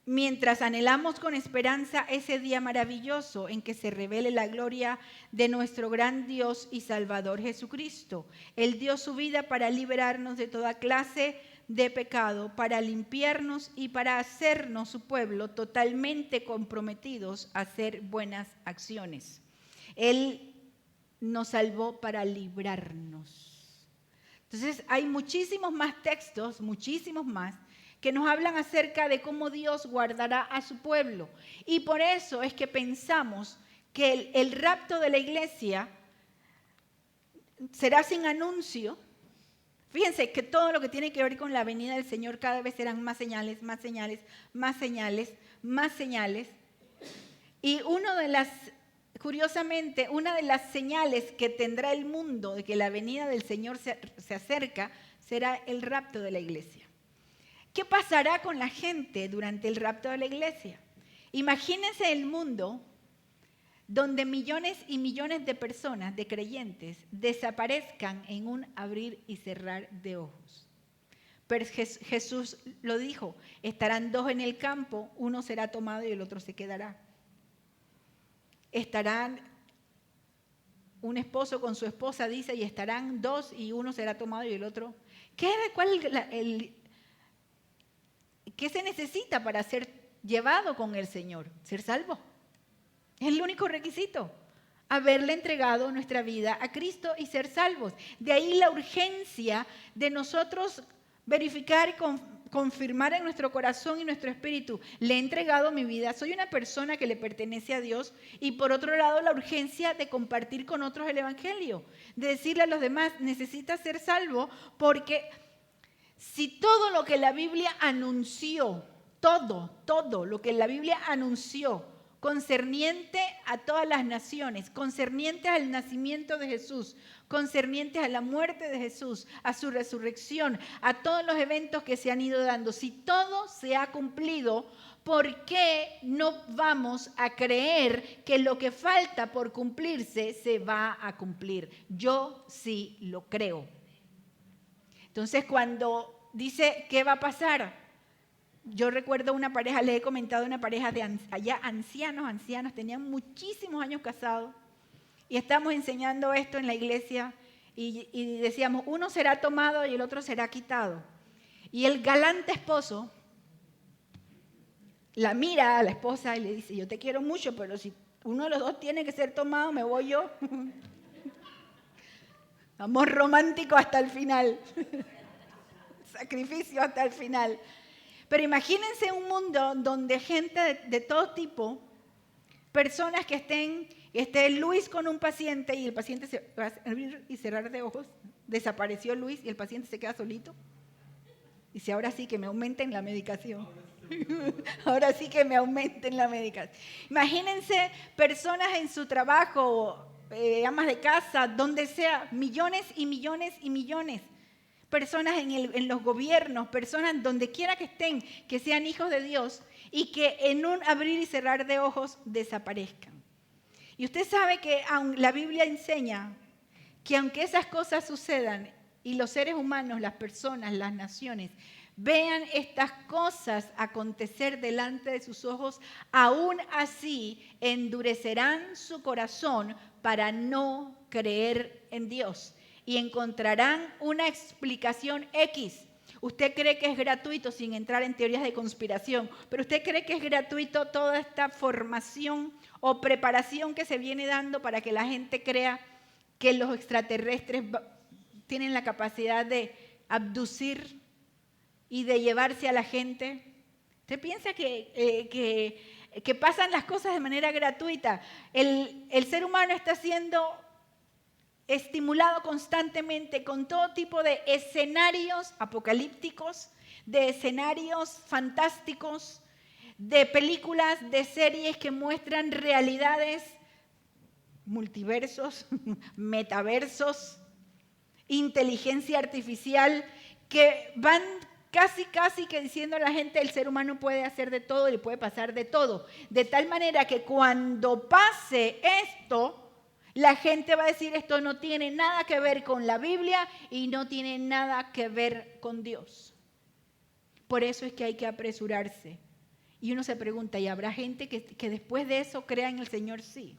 mientras anhelamos con esperanza ese día maravilloso en que se revele la gloria de nuestro gran Dios y Salvador Jesucristo. Él dio su vida para liberarnos de toda clase de pecado, para limpiarnos y para hacernos su pueblo totalmente comprometidos a hacer buenas acciones. Él nos salvó para librarnos. Entonces hay muchísimos más textos, muchísimos más, que nos hablan acerca de cómo Dios guardará a su pueblo. Y por eso es que pensamos que el rapto de la iglesia será sin anuncio. Fíjense que todo lo que tiene que ver con la venida del Señor cada vez serán más señales, más señales, más señales, más señales. Y curiosamente, una de las señales que tendrá el mundo de que la venida del Señor se acerca será el rapto de la iglesia. ¿qué pasará con la gente durante el rapto de la iglesia? Imagínense el mundo donde millones y millones de personas, de creyentes, desaparezcan en un abrir y cerrar de ojos. Pero Jesús lo dijo, estarán dos en el campo, uno será tomado y el otro se quedará. Estarán un esposo con su esposa, dice, y estarán dos y uno será tomado y el otro. ¿Qué se necesita para ser llevado con el Señor? Ser salvo. Es el único requisito. Haberle entregado nuestra vida a Cristo y ser salvos. De ahí la urgencia de nosotros verificar y confirmar en nuestro corazón y nuestro espíritu. Le he entregado mi vida, soy una persona que le pertenece a Dios. Y por otro lado, la urgencia de compartir con otros el evangelio. De decirle a los demás, necesitas ser salvo porque si todo lo que la Biblia anunció, todo lo que la Biblia anunció concerniente a todas las naciones, concerniente al nacimiento de Jesús, concerniente a la muerte de Jesús, a su resurrección, a todos los eventos que se han ido dando, si todo se ha cumplido, ¿por qué no vamos a creer que lo que falta por cumplirse se va a cumplir? Yo sí lo creo. Entonces, cuando dice, ¿qué va a pasar? Yo recuerdo una pareja, les he comentado una pareja de allá ancianos, tenían muchísimos años casados y estábamos enseñando esto en la iglesia y decíamos, uno será tomado y el otro será quitado. Y el galante esposo la mira a la esposa y le dice, yo te quiero mucho, pero si uno de los dos tiene que ser tomado, me voy yo. Amor romántico hasta el final. Sacrificio hasta el final. Pero imagínense un mundo donde gente de todo tipo, personas que esté Luis con un paciente y el paciente se va a abrir y cerrar de ojos, desapareció Luis y el paciente se queda solito. Dice, ahora sí que me aumenten la medicación. Ahora sí que me aumenten la medicación. Imagínense personas en su trabajo, amas de casa, donde sea, millones y millones y millones. Personas en los gobiernos, personas donde quiera que estén, que sean hijos de Dios y que en un abrir y cerrar de ojos desaparezcan. Y usted sabe que la Biblia enseña que aunque esas cosas sucedan y los seres humanos, las personas, las naciones, vean estas cosas acontecer delante de sus ojos, aún así endurecerán su corazón para no creer en Dios. Y encontrarán una explicación X. Usted cree que es gratuito sin entrar en teorías de conspiración, pero usted cree que es gratuito toda esta formación o preparación que se viene dando para que la gente crea que los extraterrestres tienen la capacidad de abducir y de llevarse a la gente. ¿Usted piensa que pasan las cosas de manera gratuita? El ser humano está siendo estimulado constantemente con todo tipo de escenarios apocalípticos, de escenarios fantásticos, de películas, de series que muestran realidades, multiversos, metaversos, inteligencia artificial, que van casi que diciendo a la gente el ser humano puede hacer de todo y le puede pasar de todo. De tal manera que cuando pase esto, la gente va a decir esto no tiene nada que ver con la Biblia y no tiene nada que ver con Dios. Por eso es que hay que apresurarse. Y uno se pregunta, ¿y habrá gente que después de eso crea en el Señor? Sí.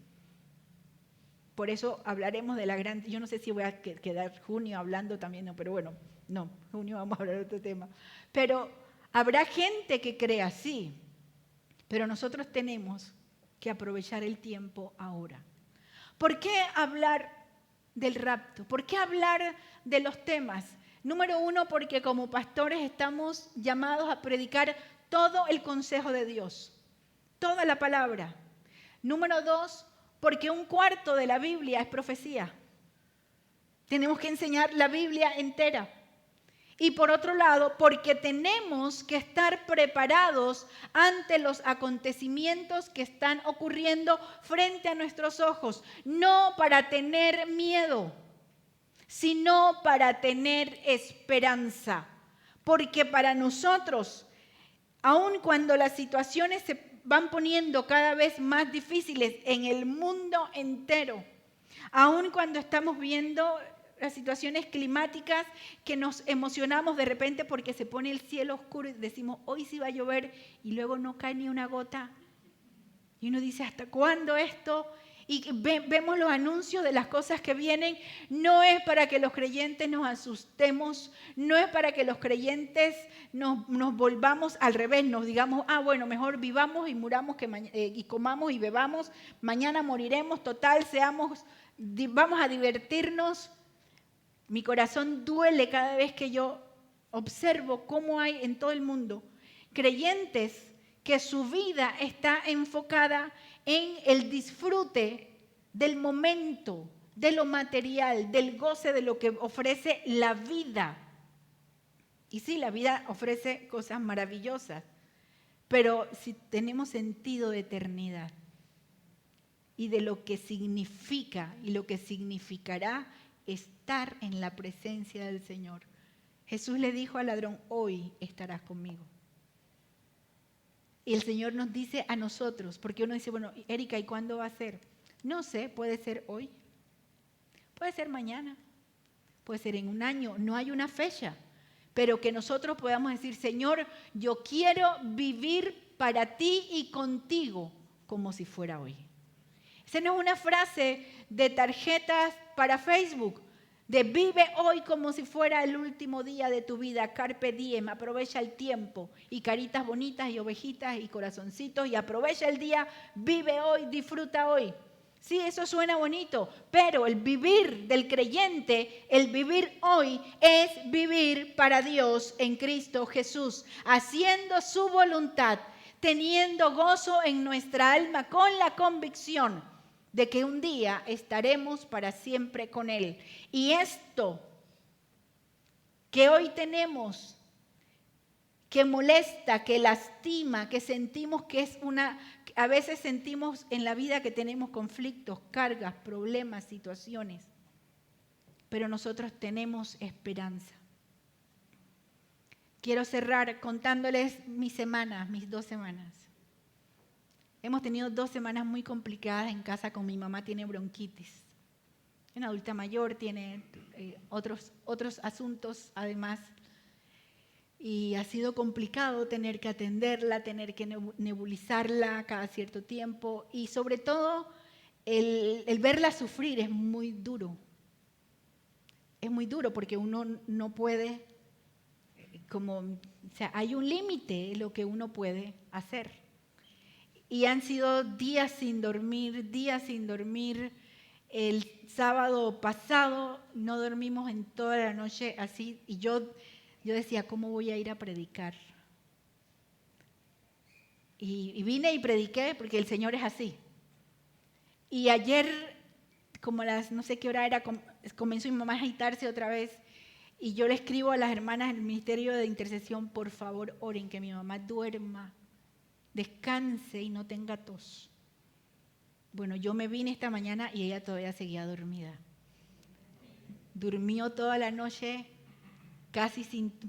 Por eso hablaremos de la gran... Yo no sé si voy a quedar junio hablando también, no, pero bueno, no, junio vamos a hablar de otro tema. Pero habrá gente que crea, sí. Pero nosotros tenemos que aprovechar el tiempo ahora. ¿Por qué hablar del rapto? ¿Por qué hablar de los temas? Número uno, porque como pastores estamos llamados a predicar todo el consejo de Dios, toda la palabra. Número dos, porque un cuarto de la Biblia es profecía. Tenemos que enseñar la Biblia entera. Y por otro lado, porque tenemos que estar preparados ante los acontecimientos que están ocurriendo frente a nuestros ojos. No para tener miedo, sino para tener esperanza. Porque para nosotros, aun cuando las situaciones se van poniendo cada vez más difíciles en el mundo entero, aun cuando estamos viendo las situaciones climáticas que nos emocionamos de repente porque se pone el cielo oscuro y decimos, hoy sí va a llover, y luego no cae ni una gota. Y uno dice, ¿hasta cuándo esto? Y vemos los anuncios de las cosas que vienen. No es para que los creyentes nos asustemos, no es para que los creyentes nos volvamos al revés, nos digamos, bueno, mejor vivamos y muramos y comamos y bebamos, mañana moriremos, total, vamos a divertirnos. Mi corazón duele cada vez que yo observo cómo hay en todo el mundo creyentes que su vida está enfocada en el disfrute del momento, de lo material, del goce de lo que ofrece la vida. Y sí, la vida ofrece cosas maravillosas, pero si tenemos sentido de eternidad y de lo que significa y lo que significará estar en la presencia del Señor. Jesús le dijo al ladrón, hoy estarás conmigo. Y el Señor nos dice a nosotros, porque uno dice, bueno, Erika, ¿y cuándo va a ser? No sé, puede ser hoy, puede ser mañana, puede ser en un año, no hay una fecha, pero que nosotros podamos decir, Señor, yo quiero vivir para ti y contigo como si fuera hoy. Esa no es una frase de tarjetas para Facebook, de vive hoy como si fuera el último día de tu vida, carpe diem, aprovecha el tiempo, y caritas bonitas y ovejitas y corazoncitos, y aprovecha el día, vive hoy, disfruta hoy. Sí, eso suena bonito, pero el vivir del creyente, el vivir hoy, es vivir para Dios en Cristo Jesús, haciendo su voluntad, teniendo gozo en nuestra alma con la convicción de que un día estaremos para siempre con Él. Y esto que hoy tenemos, que molesta, que lastima, que sentimos que es a veces sentimos en la vida que tenemos conflictos, cargas, problemas, situaciones, pero nosotros tenemos esperanza. Quiero cerrar contándoles mis 2 semanas. Hemos tenido 2 semanas muy complicadas en casa con mi mamá, tiene bronquitis. Es una adulta mayor, tiene otros asuntos además. Y ha sido complicado tener que atenderla, tener que nebulizarla cada cierto tiempo. Y sobre todo, el verla sufrir es muy duro. Es muy duro porque uno no puede, hay un límite en lo que uno puede hacer. Y han sido días sin dormir. El sábado pasado no dormimos en toda la noche así. Y yo decía, ¿cómo voy a ir a predicar? Y vine y prediqué porque el Señor es así. Y ayer, como no sé qué hora era, comenzó mi mamá a agitarse otra vez. Y yo le escribo a las hermanas del Ministerio de Intercesión, por favor, oren que mi mamá duerma, descanse y no tenga tos. Bueno, yo me vine esta mañana y ella todavía seguía dormida. Durmió toda la noche,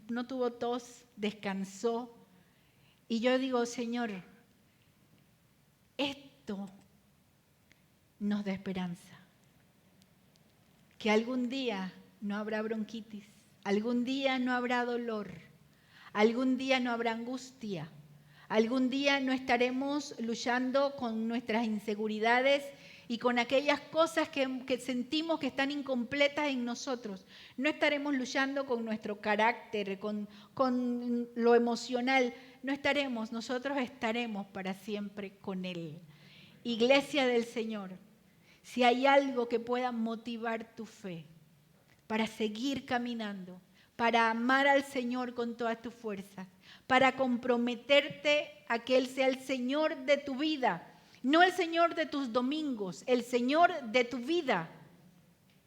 no tuvo tos, descansó. Y yo digo, Señor, esto nos da esperanza. Que algún día no habrá bronquitis, algún día no habrá dolor, algún día no habrá angustia. Algún día no estaremos luchando con nuestras inseguridades y con aquellas cosas que sentimos que están incompletas en nosotros. No estaremos luchando con nuestro carácter, con lo emocional. No estaremos, nosotros estaremos para siempre con Él. Iglesia del Señor, si hay algo que pueda motivar tu fe para seguir caminando, para amar al Señor con todas tus fuerzas, para comprometerte a que Él sea el Señor de tu vida, no el Señor de tus domingos, el Señor de tu vida,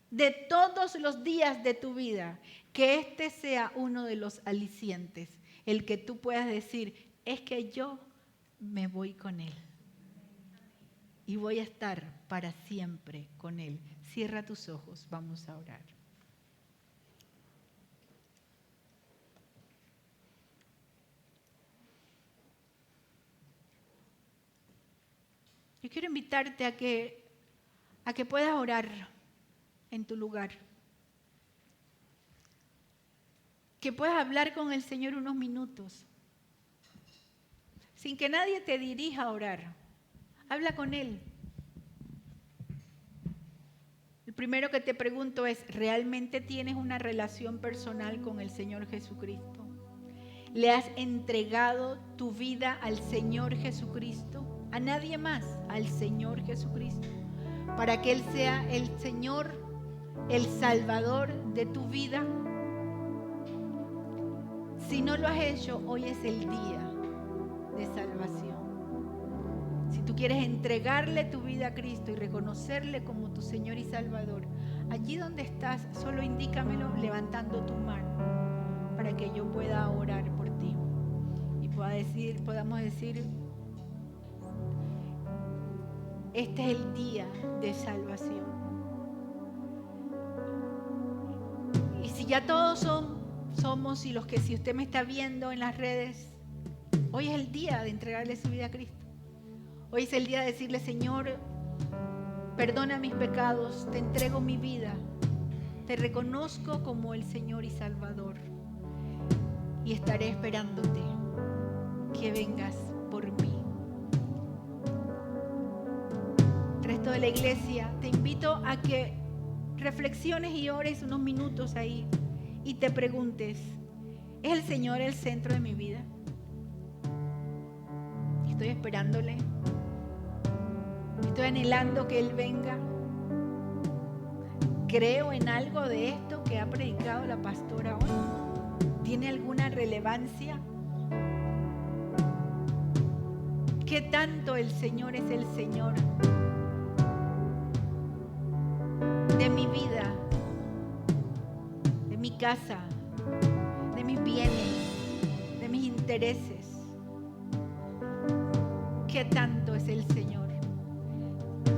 de todos los días de tu vida, que este sea uno de los alicientes, el que tú puedas decir, es que yo me voy con Él y voy a estar para siempre con Él. Cierra tus ojos, vamos a orar. Yo quiero invitarte a que puedas orar en tu lugar. Que puedas hablar con el Señor unos minutos. Sin que nadie te dirija a orar. Habla con Él. El primero que te pregunto es, ¿realmente tienes una relación personal con el Señor Jesucristo? ¿Le has entregado tu vida al Señor Jesucristo? A nadie más, al Señor Jesucristo. Para que Él sea el Señor, el Salvador de tu vida. Si no lo has hecho, hoy es el día de salvación. Si tú quieres entregarle tu vida a Cristo y reconocerle como tu Señor y Salvador, allí donde estás, solo indícamelo levantando tu mano para que yo pueda orar por ti y podamos decir, este es el día de salvación. Y si ya todos somos, y si usted me está viendo en las redes, hoy es el día de entregarle su vida a Cristo. Hoy es el día de decirle, Señor, perdona mis pecados, te entrego mi vida, te reconozco como el Señor y Salvador y estaré esperándote que vengas por mí. Resto de la iglesia, te invito a que reflexiones y ores unos minutos ahí y te preguntes, ¿es el Señor el centro de mi vida? ¿Estoy esperándole? ¿Estoy anhelando que Él venga? ¿Creo en algo de esto que ha predicado la pastora hoy? ¿Tiene alguna relevancia? ¿Qué tanto el Señor es el Señor de mi vida, de mi casa, de mis bienes, de mis intereses? ¿Qué tanto es el Señor?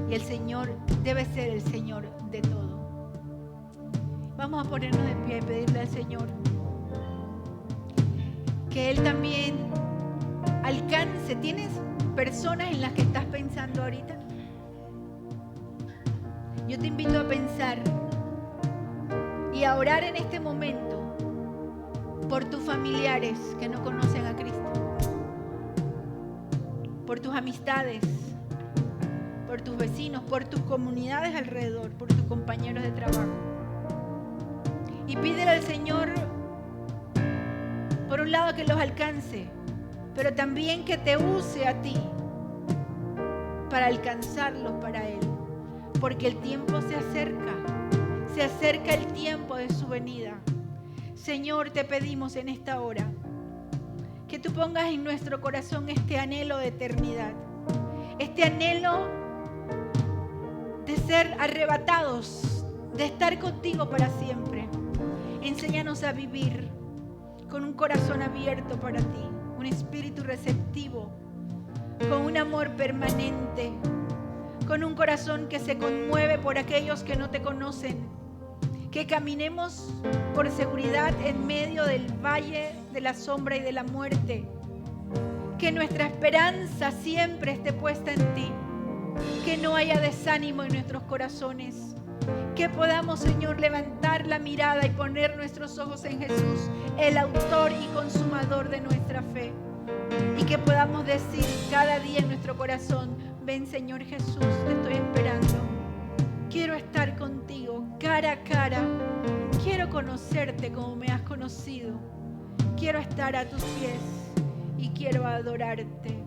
Y el Señor debe ser el Señor de todo. Vamos a ponernos de pie y pedirle al Señor que Él también alcance. ¿Tienes personas en las que estás pensando ahorita? Yo te invito a pensar y a orar en este momento por tus familiares que no conocen a Cristo, por tus amistades, por tus vecinos, por tus comunidades alrededor, por tus compañeros de trabajo. Y pídele al Señor, por un lado, que los alcance, pero también que te use a ti para alcanzarlos para Él. Porque el tiempo se acerca el tiempo de su venida. Señor, te pedimos en esta hora que tú pongas en nuestro corazón este anhelo de eternidad, este anhelo de ser arrebatados, de estar contigo para siempre. Enséñanos a vivir con un corazón abierto para ti, un espíritu receptivo, con un amor permanente, con un corazón que se conmueve por aquellos que no te conocen, que caminemos por seguridad en medio del valle de la sombra y de la muerte, que nuestra esperanza siempre esté puesta en ti, que no haya desánimo en nuestros corazones, que podamos, Señor, levantar la mirada y poner nuestros ojos en Jesús, el autor y consumador de nuestra fe, y que podamos decir cada día en nuestro corazón, ven, Señor Jesús, te estoy esperando, quiero estar contigo cara a cara, quiero conocerte como me has conocido, quiero estar a tus pies y quiero adorarte.